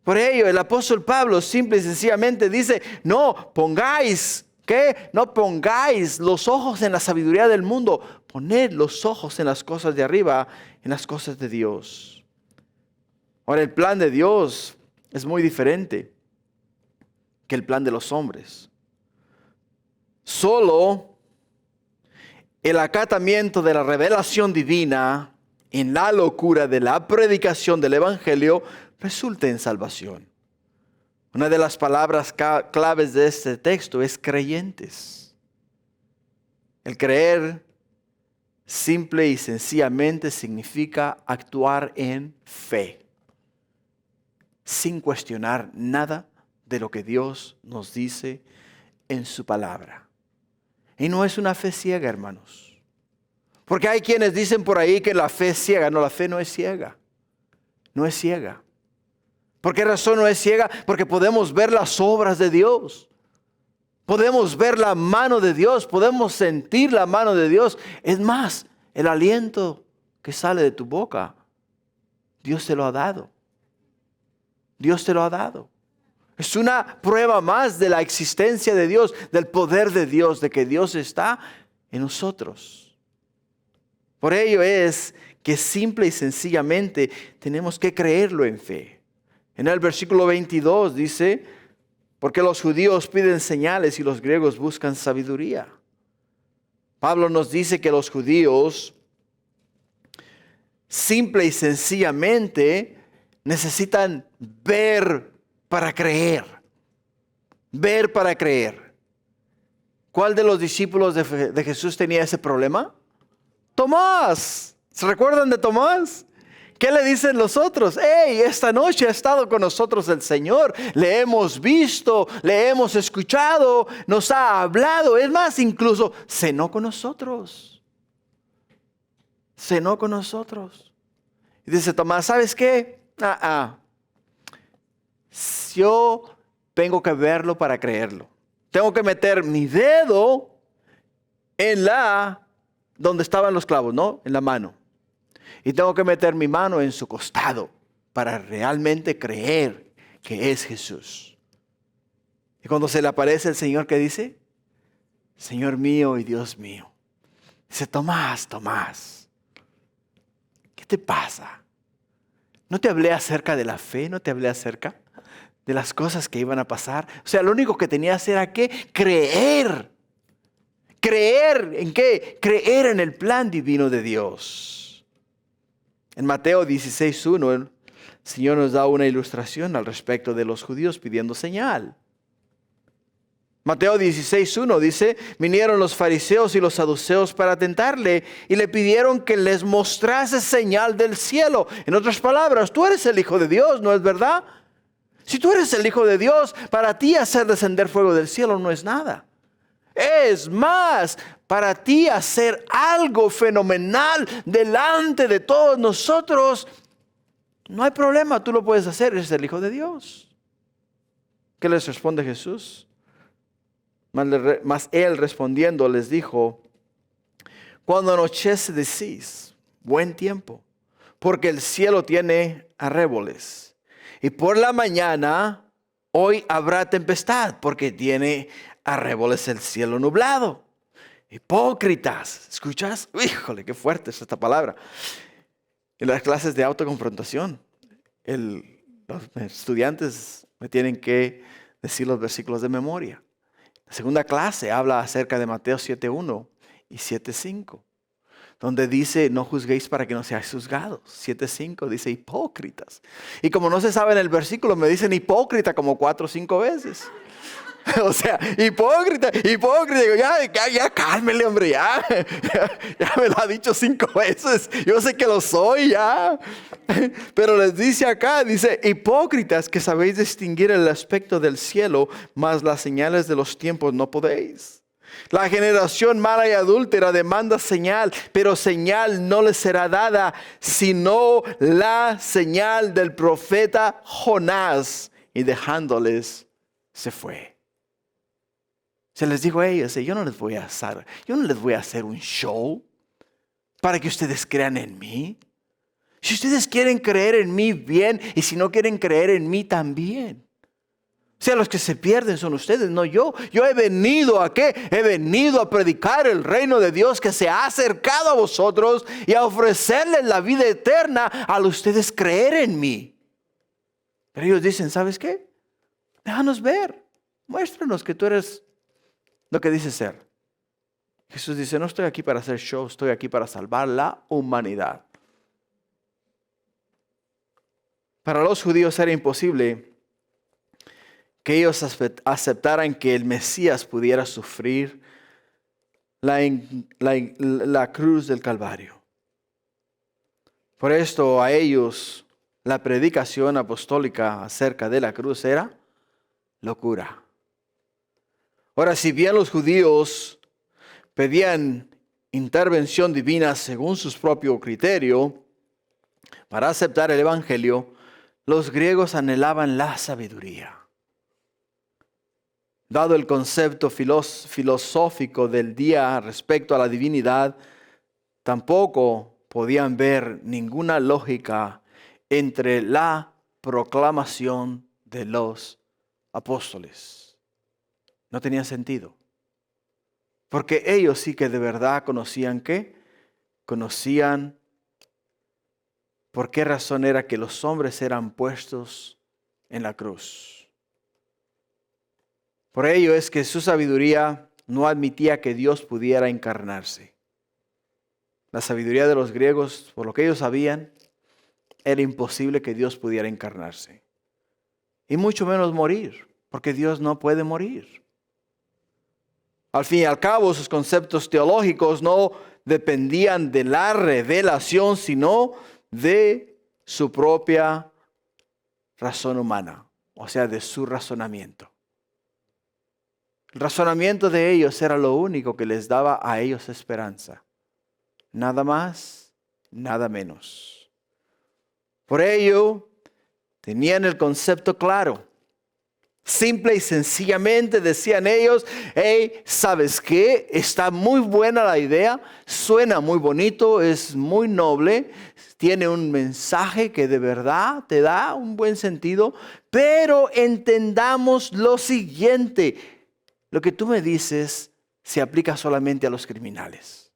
Por ello, el apóstol Pablo simple y sencillamente dice, no pongáis, ¿qué? No pongáis los ojos en la sabiduría del mundo. Poned los ojos en las cosas de arriba, en las cosas de Dios. Ahora, el plan de Dios es muy diferente que el plan de los hombres. Solo el acatamiento de la revelación divina en la locura de la predicación del Evangelio resulta en salvación. Una de las palabras claves de este texto es creyentes. El creer simple y sencillamente significa actuar en fe, sin cuestionar nada de lo que Dios nos dice en su palabra. Y no es una fe ciega, hermanos. Porque hay quienes dicen por ahí que la fe es ciega. No, la fe no es ciega. No es ciega. ¿Por qué razón no es ciega? Porque podemos ver las obras de Dios. Podemos ver la mano de Dios. Podemos sentir la mano de Dios. Es más, el aliento que sale de tu boca, Dios te lo ha dado. Dios te lo ha dado. Es una prueba más de la existencia de Dios, del poder de Dios, de que Dios está en nosotros. Por ello es que simple y sencillamente tenemos que creerlo en fe. En el versículo 22 dice, porque los judíos piden señales y los griegos buscan sabiduría. Pablo nos dice que los judíos simple y sencillamente necesitan ver para creer. Ver para creer. ¿Cuál de los discípulos de Jesús tenía ese problema? Tomás. ¿Se recuerdan de Tomás? ¿Qué le dicen los otros? ¡Hey! Esta noche ha estado con nosotros el Señor. Le hemos visto, le hemos escuchado, nos ha hablado. Es más, incluso cenó con nosotros. Cenó con nosotros. Y dice Tomás, ¿sabes qué? Yo tengo que verlo para creerlo. Tengo que meter mi dedo en donde estaban los clavos, ¿no? En la mano. Y tengo que meter mi mano en su costado para realmente creer que es Jesús. Y cuando se le aparece el Señor, ¿qué dice? Señor mío y Dios mío. Dice, Tomás, Tomás, ¿qué te pasa? ¿No te hablé acerca de la fe? ¿No te hablé acerca de las cosas que iban a pasar? O sea, lo único que tenías era que creer. ¿Creer en qué? Creer en el plan divino de Dios. En Mateo 16:1, el Señor nos da una ilustración al respecto de los judíos pidiendo señal. Mateo 16:1 dice, vinieron los fariseos y los saduceos para tentarle y le pidieron que les mostrase señal del cielo. En otras palabras, tú eres el Hijo de Dios, ¿no es verdad? Si tú eres el Hijo de Dios, para ti hacer descender fuego del cielo no es nada. Es más, para ti hacer algo fenomenal delante de todos nosotros, no hay problema, tú lo puedes hacer, eres el Hijo de Dios. ¿Qué les responde Jesús? Mas él respondiendo les dijo, cuando anochece decís, buen tiempo, porque el cielo tiene arreboles. Y por la mañana, hoy habrá tempestad, porque tiene arreboles el cielo nublado. Hipócritas, ¿escuchas? Híjole, qué fuerte es esta palabra. En las clases de autoconfrontación, los estudiantes me tienen que decir los versículos de memoria. La segunda clase habla acerca de Mateo 7:1. y 7:5. Donde dice, no juzguéis para que no seáis juzgados. 7:5 dice hipócritas. Y como no se sabe en el versículo, me dicen hipócrita como 4 o 5 veces. O sea, hipócrita. Digo, ya, cálmele, hombre, ya me lo ha dicho 5 veces. Yo sé que lo soy, ya. Pero les dice acá, dice, hipócritas que sabéis distinguir el aspecto del cielo, mas las señales de los tiempos no podéis. La generación mala y adúltera demanda señal, pero señal no les será dada, sino la señal del profeta Jonás. Y dejándoles, se fue. Se les dijo a ellos, yo no les voy a hacer un show para que ustedes crean en mí. Si ustedes quieren creer en mí, bien, y si no quieren creer en mí, también. O sea, los que se pierden son ustedes, no yo. Yo he venido ¿a qué? He venido a predicar el reino de Dios que se ha acercado a vosotros y a ofrecerles la vida eterna al ustedes creer en mí. Pero ellos dicen, ¿sabes qué? Déjanos ver. Muéstranos que tú eres lo que dices ser. Jesús dice, no estoy aquí para hacer show, estoy aquí para salvar la humanidad. Para los judíos era imposible que ellos aceptaran que el Mesías pudiera sufrir la cruz del Calvario. Por esto a ellos la predicación apostólica acerca de la cruz era locura. Ahora, si bien los judíos pedían intervención divina según su propio criterio para aceptar el Evangelio, los griegos anhelaban la sabiduría. Dado el concepto filosófico del día respecto a la divinidad, tampoco podían ver ninguna lógica entre la proclamación de los apóstoles. No tenía sentido. Porque ellos sí que de verdad conocían ¿qué? Conocían por qué razón era que los hombres eran puestos en la cruz. Por ello es que su sabiduría no admitía que Dios pudiera encarnarse. La sabiduría de los griegos, por lo que ellos sabían, era imposible que Dios pudiera encarnarse. Y mucho menos morir, porque Dios no puede morir. Al fin y al cabo, sus conceptos teológicos no dependían de la revelación, sino de su propia razón humana, o sea, de su razonamiento. El razonamiento de ellos era lo único que les daba a ellos esperanza. Nada más, nada menos. Por ello, tenían el concepto claro. Simple y sencillamente decían ellos, hey, ¿sabes qué? Está muy buena la idea, suena muy bonito, es muy noble, tiene un mensaje que de verdad te da un buen sentido, pero entendamos lo siguiente. Lo que tú me dices se aplica solamente a los criminales.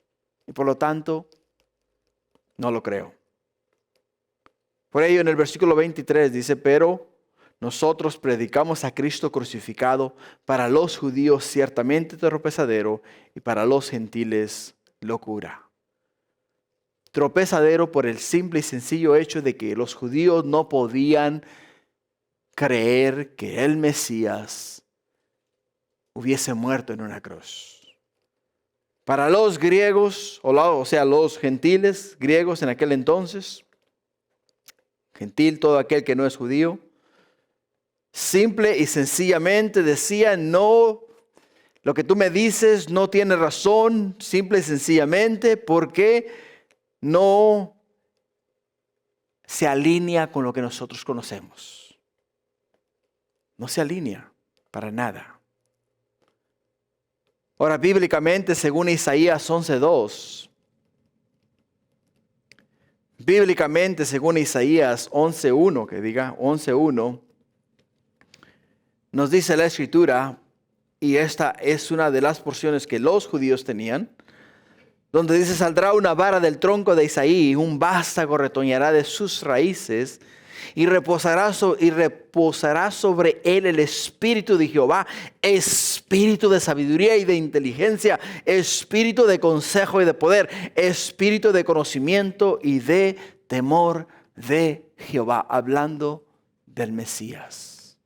Y por lo tanto, no lo creo. Por ello en el versículo 23 dice, pero nosotros predicamos a Cristo crucificado, para los judíos ciertamente tropezadero y para los gentiles locura. Tropezadero por el simple y sencillo hecho de que los judíos no podían creer que el Mesías hubiese muerto en una cruz. Para los griegos, o sea, los gentiles griegos en aquel entonces, gentil todo aquel que no es judío, simple y sencillamente decían, no, lo que tú me dices no tiene razón, simple y sencillamente porque no se alinea con lo que nosotros conocemos. No se alinea para nada. Ahora, bíblicamente, según Isaías 11:2, bíblicamente, según Isaías 11:1, que diga 11:1, nos dice la Escritura, y esta es una de las porciones que los judíos tenían, donde dice, saldrá una vara del tronco de Isaí, y un vástago retoñará de sus raíces, y reposará sobre él el espíritu de Jehová, espíritu de sabiduría y de inteligencia, espíritu de consejo y de poder, espíritu de conocimiento y de temor de Jehová. Hablando del Mesías.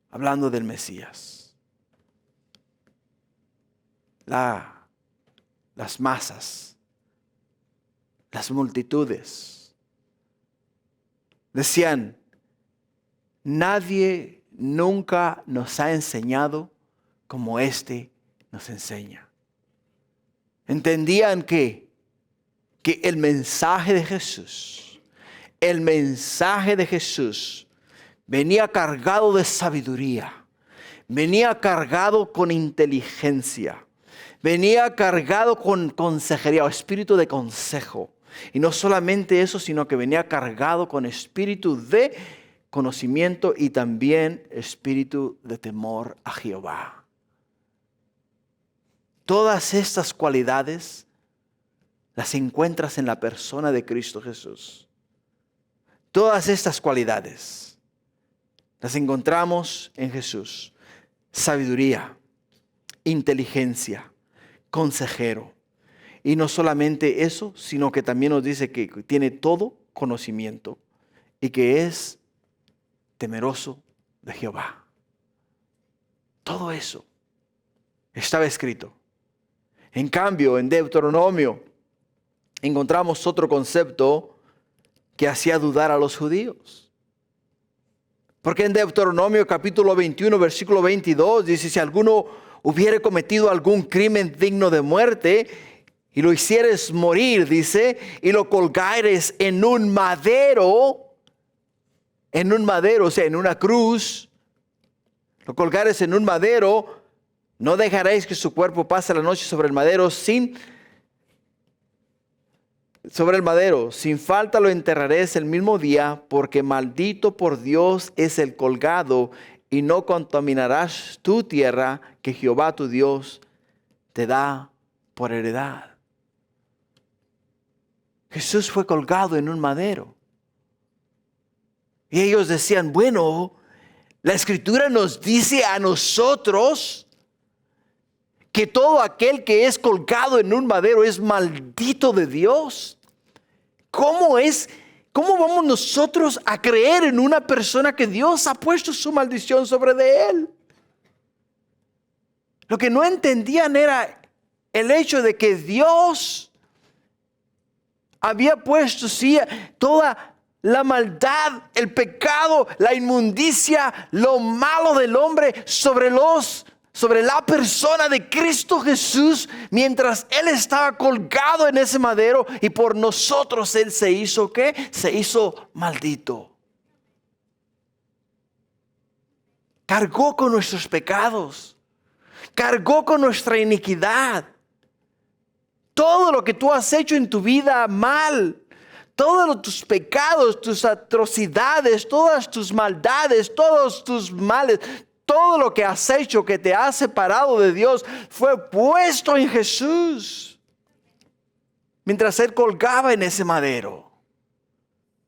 Hablando del Mesías. Las masas, las multitudes, decían, nadie nunca nos ha enseñado como este nos enseña. Entendían que el mensaje de Jesús, venía cargado de sabiduría, venía cargado con inteligencia, venía cargado con consejería o espíritu de consejo. Y no solamente eso, sino que venía cargado con espíritu de conocimiento y también espíritu de temor a Jehová. Todas estas cualidades las encuentras en la persona de Cristo Jesús. Todas estas cualidades las encontramos en Jesús. Sabiduría, inteligencia, consejero. Y no solamente eso, sino que también nos dice que tiene todo conocimiento y que es temeroso de Jehová. Todo eso estaba escrito. En cambio, en Deuteronomio encontramos otro concepto que hacía dudar a los judíos. Porque en Deuteronomio capítulo 21, versículo 22, dice, si alguno hubiere cometido algún crimen digno de muerte y lo hicieres morir, dice, y lo colgares en un madero, o sea, en una cruz, lo colgares en un madero, no dejaréis que su cuerpo pase la noche sobre el madero, sin falta lo enterraréis el mismo día, porque maldito por Dios es el colgado, y no contaminarás tu tierra que Jehová tu Dios te da por heredad. Jesús fue colgado en un madero. Y ellos decían, bueno, la Escritura nos dice a nosotros que todo aquel que es colgado en un madero es maldito de Dios. ¿Cómo vamos nosotros a creer en una persona que Dios ha puesto su maldición sobre de él? Lo que no entendían era el hecho de que Dios había puesto, sí, toda la maldad, el pecado, la inmundicia, lo malo del hombre sobre la persona de Cristo Jesús, mientras Él estaba colgado en ese madero, y por nosotros Él se hizo, ¿qué? Se hizo maldito. Cargó con nuestros pecados, cargó con nuestra iniquidad. Todo lo que tú has hecho en tu vida mal, todos tus pecados, tus atrocidades, todas tus maldades, todos tus males, todo lo que has hecho que te ha separado de Dios fue puesto en Jesús mientras Él colgaba en ese madero.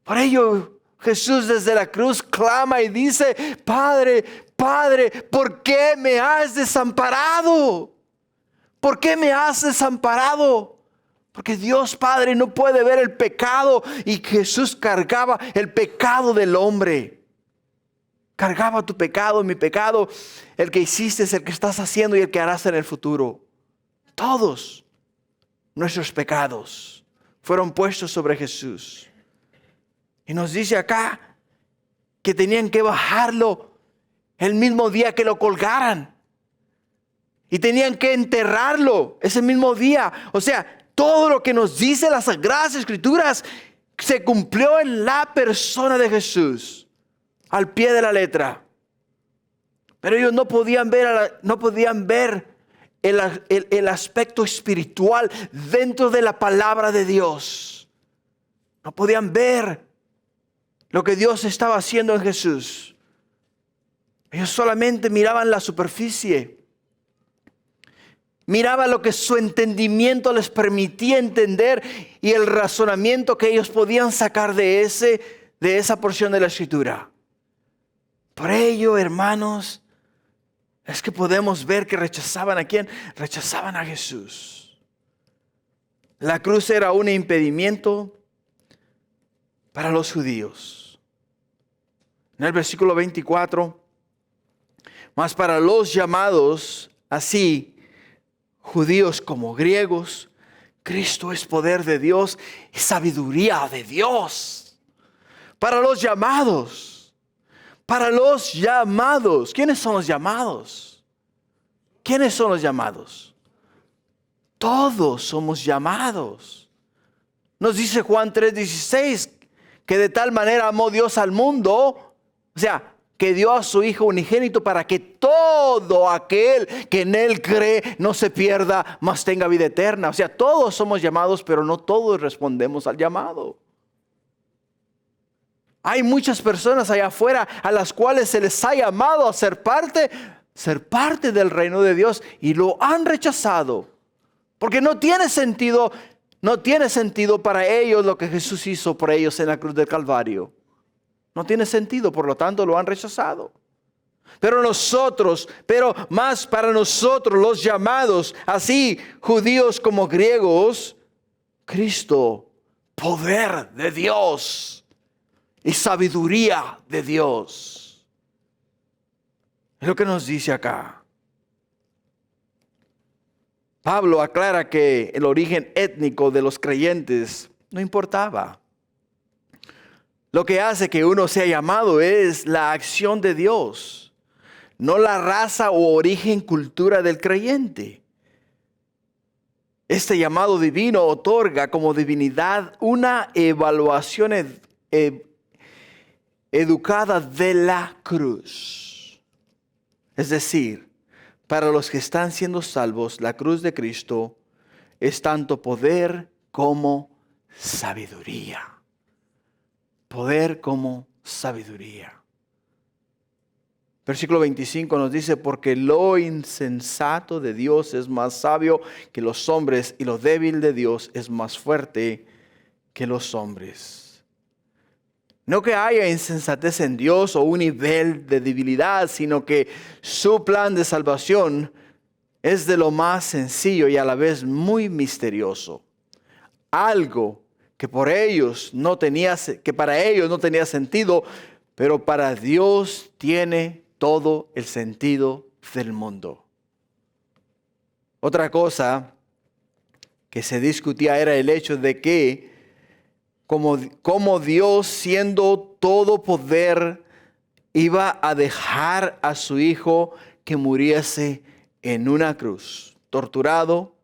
Por ello Jesús desde la cruz clama y dice, Padre, Padre, ¿por qué me has desamparado? ¿Por qué me has desamparado? Porque Dios Padre no puede ver el pecado, y Jesús cargaba el pecado del hombre. Cargaba tu pecado, mi pecado, el que hiciste, el que estás haciendo y el que harás en el futuro. Todos nuestros pecados fueron puestos sobre Jesús. Y nos dice acá que tenían que bajarlo el mismo día que lo colgaran. Y tenían que enterrarlo ese mismo día. O sea, todo lo que nos dice las Sagradas Escrituras se cumplió en la persona de Jesús, al pie de la letra. Pero ellos no podían ver el aspecto espiritual dentro de la palabra de Dios. No podían ver lo que Dios estaba haciendo en Jesús. Ellos solamente miraban la superficie. Miraba lo que su entendimiento les permitía entender y el razonamiento que ellos podían sacar de de esa porción de la Escritura. Por ello, hermanos, es que podemos ver que rechazaban ¿a quién? Rechazaban a Jesús. La cruz era un impedimento para los judíos. En el versículo 24, mas para los llamados, así judíos como griegos, Cristo es poder de Dios y sabiduría de Dios. Para los llamados. Para los llamados. ¿Quiénes son los llamados? ¿Quiénes son los llamados? Todos somos llamados. Nos dice Juan 3:16 que de tal manera amó Dios al mundo, o sea, que dio a su Hijo unigénito para que todo aquel que en Él cree no se pierda, mas tenga vida eterna. O sea, todos somos llamados, pero no todos respondemos al llamado. Hay muchas personas allá afuera a las cuales se les ha llamado a ser parte del reino de Dios y lo han rechazado. Porque no tiene sentido para ellos lo que Jesús hizo por ellos en la cruz del Calvario. No tiene sentido, por lo tanto lo han rechazado. Pero más para nosotros los llamados, así judíos como griegos, Cristo, poder de Dios y sabiduría de Dios. Es lo que nos dice acá. Pablo aclara que el origen étnico de los creyentes no importaba. Lo que hace que uno sea llamado es la acción de Dios, no la raza o origen, cultura del creyente. Este llamado divino otorga como divinidad una evaluación educada de la cruz. Es decir, para los que están siendo salvos, la cruz de Cristo es tanto poder como sabiduría. Poder como sabiduría. Versículo 25 nos dice, porque lo insensato de Dios es más sabio que los hombres, y lo débil de Dios es más fuerte que los hombres. No que haya insensatez en Dios o un nivel de debilidad, sino que su plan de salvación es de lo más sencillo y a la vez muy misterioso. Algo que para ellos no tenía sentido, pero para Dios tiene todo el sentido del mundo. Otra cosa que se discutía era el hecho de que como Dios, siendo todo poder, iba a dejar a su Hijo que muriese en una cruz, torturado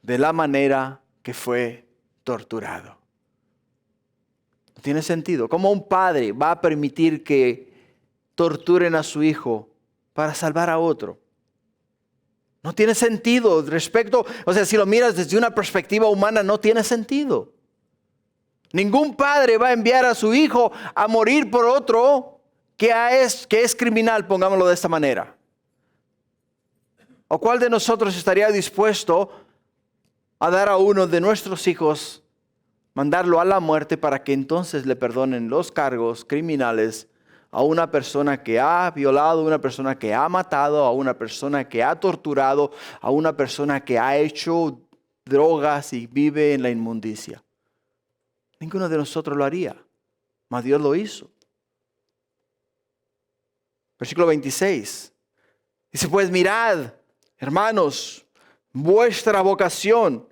de la manera que fue torturado. No tiene sentido. ¿Cómo un padre va a permitir que torturen a su hijo para salvar a otro? No tiene sentido si lo miras desde una perspectiva humana, no tiene sentido. Ningún padre va a enviar a su hijo a morir por otro que es criminal, pongámoslo de esta manera. ¿O cuál de nosotros estaría dispuesto a dar a uno de nuestros hijos, mandarlo a la muerte para que entonces le perdonen los cargos criminales a una persona que ha violado, a una persona que ha matado, a una persona que ha torturado, a una persona que ha hecho drogas y vive en la inmundicia? Ninguno de nosotros lo haría, mas Dios lo hizo. Versículo 26. Dice, pues mirad, hermanos, vuestra vocación,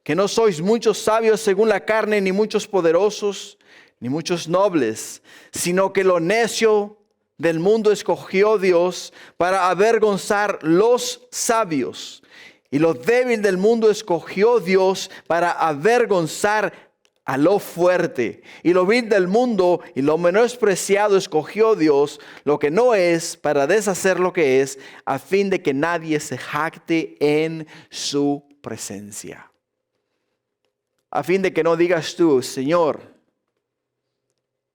que no sois muchos sabios según la carne, ni muchos poderosos, ni muchos nobles, sino que lo necio del mundo escogió Dios para avergonzar los sabios. Y lo débil del mundo escogió Dios para avergonzar a lo fuerte, y lo vil del mundo y lo menospreciado escogió Dios, lo que no es, para deshacer lo que es, a fin de que nadie se jacte en su presencia. A fin de que no digas tú, Señor,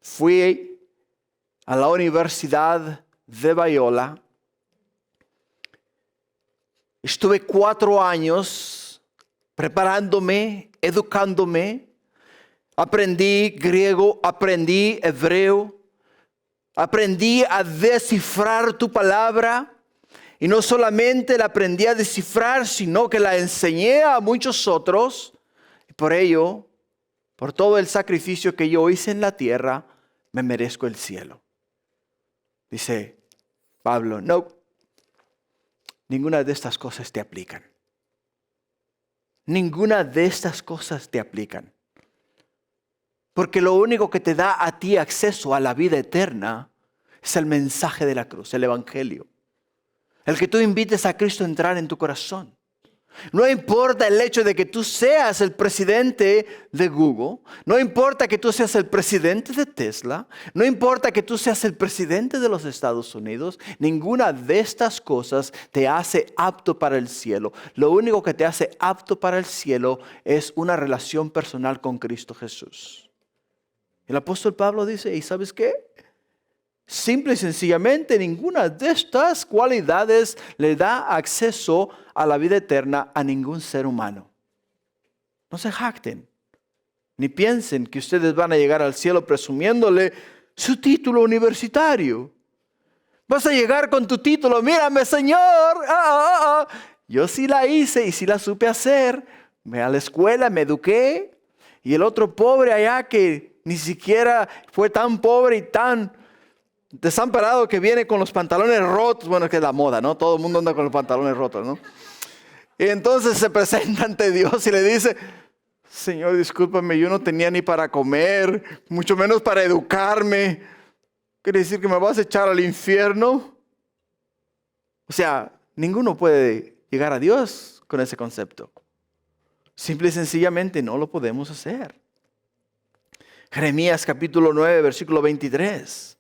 fui a la Universidad de Biola, estuve 4 años preparándome, educándome, aprendí griego, aprendí hebreo, aprendí a descifrar tu palabra. Y no solamente la aprendí a descifrar, sino que la enseñé a muchos otros. Y por ello, por todo el sacrificio que yo hice en la tierra, me merezco el cielo. Dice Pablo, no, ninguna de estas cosas te aplican. Ninguna de estas cosas te aplican. Porque lo único que te da a ti acceso a la vida eterna es el mensaje de la cruz, el evangelio. El que tú invites a Cristo a entrar en tu corazón. No importa el hecho de que tú seas el presidente de Google. No importa que tú seas el presidente de Tesla. No importa que tú seas el presidente de los Estados Unidos. Ninguna de estas cosas te hace apto para el cielo. Lo único que te hace apto para el cielo es una relación personal con Cristo Jesús. El apóstol Pablo dice, ¿y sabes qué? Simple y sencillamente ninguna de estas cualidades le da acceso a la vida eterna a ningún ser humano. No se jacten, ni piensen que ustedes van a llegar al cielo presumiéndole su título universitario. Vas a llegar con tu título, mírame Señor, yo sí la hice y sí la supe hacer. Me a la escuela, me eduqué. Y el otro pobre allá que ni siquiera fue tan pobre y tan desamparado que viene con los pantalones rotos. Bueno, que es la moda, ¿no? Todo el mundo anda con los pantalones rotos, ¿no? Y entonces se presenta ante Dios y le dice, Señor, discúlpame, yo no tenía ni para comer, mucho menos para educarme. ¿Quiere decir que me vas a echar al infierno? O sea, ninguno puede llegar a Dios con ese concepto. Simple y sencillamente no lo podemos hacer. Jeremías capítulo 9, versículo 23.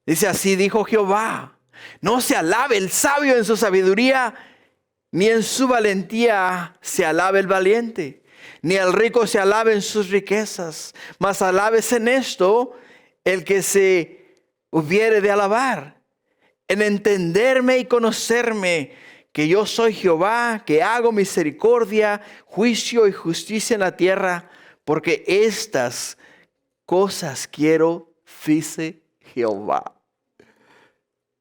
Dice, así dijo Jehová, no se alabe el sabio en su sabiduría, ni en su valentía se alabe el valiente, ni el rico se alabe en sus riquezas, mas alabes en esto el que se hubiere de alabar, en entenderme y conocerme, que yo soy Jehová, que hago misericordia, juicio y justicia en la tierra, porque estas cosas quiero, dice Jehová.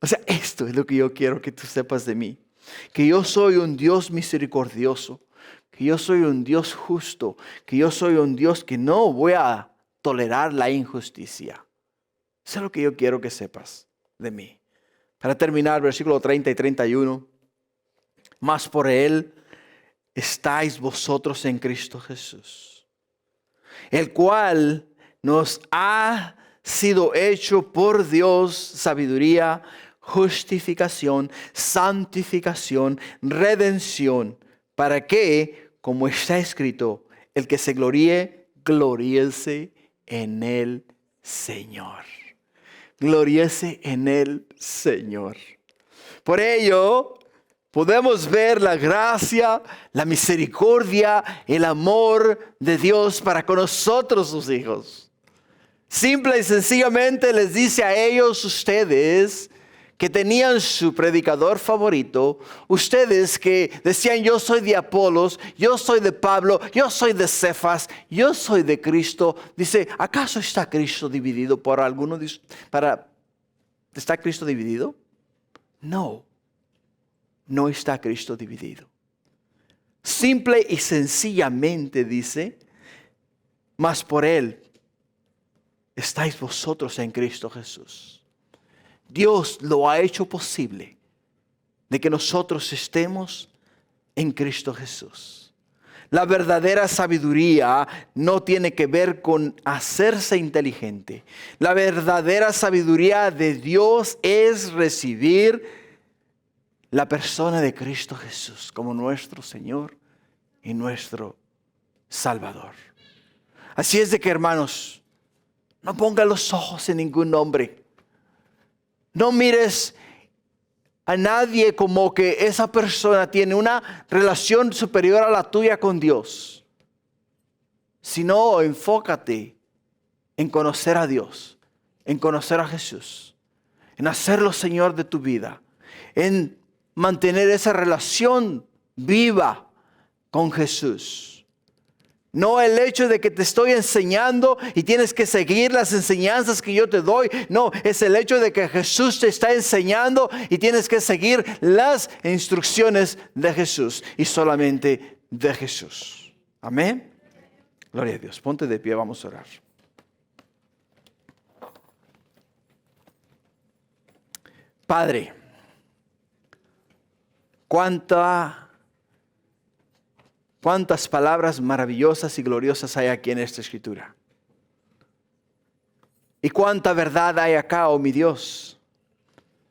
O sea, esto es lo que yo quiero que tú sepas de mí. Que yo soy un Dios misericordioso. Que yo soy un Dios justo. Que yo soy un Dios que no voy a tolerar la injusticia. Eso es lo que yo quiero que sepas de mí. Para terminar, versículo 30 y 31. Mas por Él estáis vosotros en Cristo Jesús, el cual nos ha sido hecho por Dios sabiduría, justificación, santificación, redención, para que, como está escrito, el que se gloríe, gloríese en el Señor. Gloríese en el Señor. Por ello, podemos ver la gracia, la misericordia, el amor de Dios para con nosotros, sus hijos. Simple y sencillamente les dice a ellos, ustedes que tenían su predicador favorito, ustedes que decían yo soy de Apolos, yo soy de Pablo, yo soy de Cefas, yo soy de Cristo. Dice, ¿acaso está Cristo dividido por alguno? ¿Está Cristo dividido? No, no está Cristo dividido. Simple y sencillamente dice, mas por Él estáis vosotros en Cristo Jesús. Dios lo ha hecho posible de que nosotros estemos en Cristo Jesús. La verdadera sabiduría no tiene que ver con hacerse inteligente. La verdadera sabiduría de Dios es recibir la persona de Cristo Jesús como nuestro Señor y nuestro Salvador. Así es de que, hermanos, no ponga los ojos en ningún hombre. No mires a nadie como que esa persona tiene una relación superior a la tuya con Dios. Sino enfócate en conocer a Dios, en conocer a Jesús, en hacerlo Señor de tu vida, en mantener esa relación viva con Jesús. No el hecho de que te estoy enseñando y tienes que seguir las enseñanzas que yo te doy. No, es el hecho de que Jesús te está enseñando y tienes que seguir las instrucciones de Jesús y solamente de Jesús. Amén. Gloria a Dios. Ponte de pie, vamos a orar. Padre, cuántas palabras maravillosas y gloriosas hay aquí en esta escritura. Y cuánta verdad hay acá, oh mi Dios.